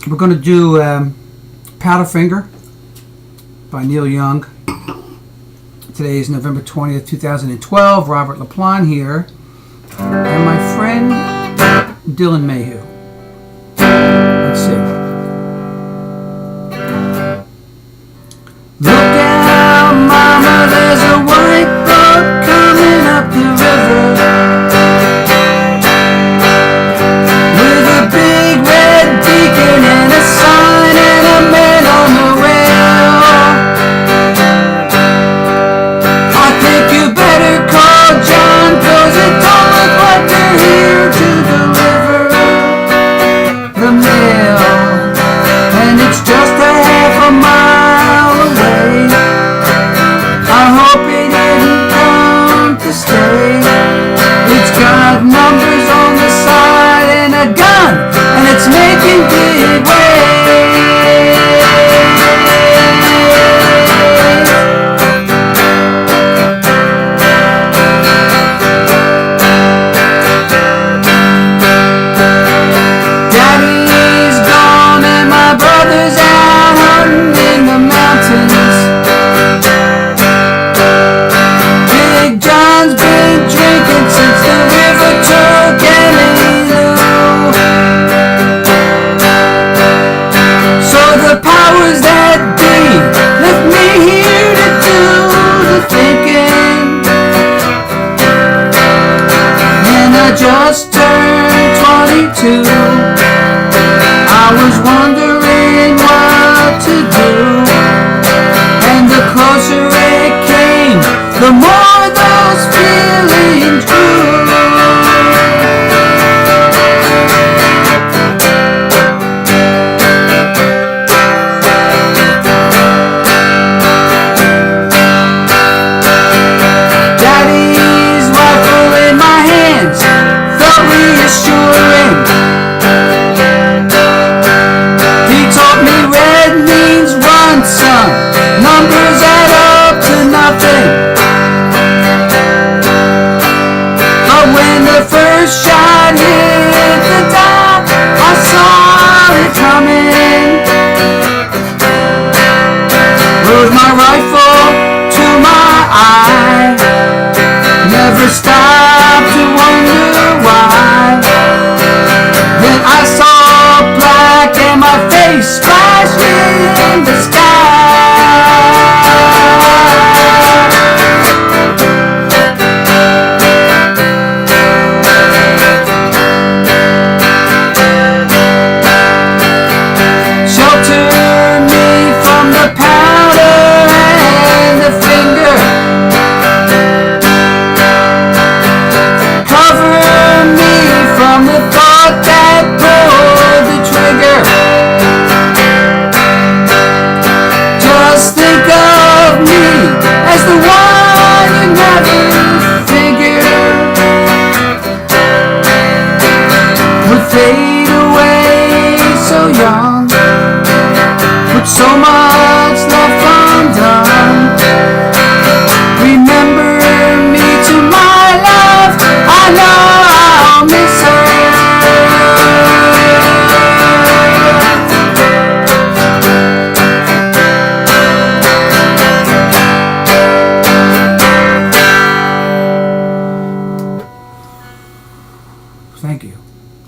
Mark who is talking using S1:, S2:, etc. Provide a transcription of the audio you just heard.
S1: We're going to do Powderfinger by Neil Young. Today is November 20th, 2012. Robert LaPlante here. And my friend Dylan Mayhew. Let's see. Look out, mama, there's a white boat coming up the river with a big red beacon and a sign and a man on the rail. I think you better call John, 'cause it don't look like they're here to deliver the mail, and it's just a half a mile away. I hope it didn't come to stay. It's got numbers on the side and a gun, and it's making big waves. Daddy's gone and my brother's out hunting in the mountains. Big John's been drinking since the river took Emily. So the powers that be left me here to do the thinking. And I just turned 22. I was wondering what to do, and the closer it came, the more those feelings grew. Daddy's rifle in my hands felt reassuring. He taught me red means run, son. Numbers add up to nothing. But when the first shot hit the dot, I saw it coming. Rode my rifle to my eye. Never stopped to wonder why. Then I saw black and my face splashed in the sky. Shelter me from the powder and the finger. Cover me from the thought that pulled the trigger. Just think of me as the one you never figured would fade away so young, with so much left undone. Remember me to my love, I know I'll miss her. Thank you.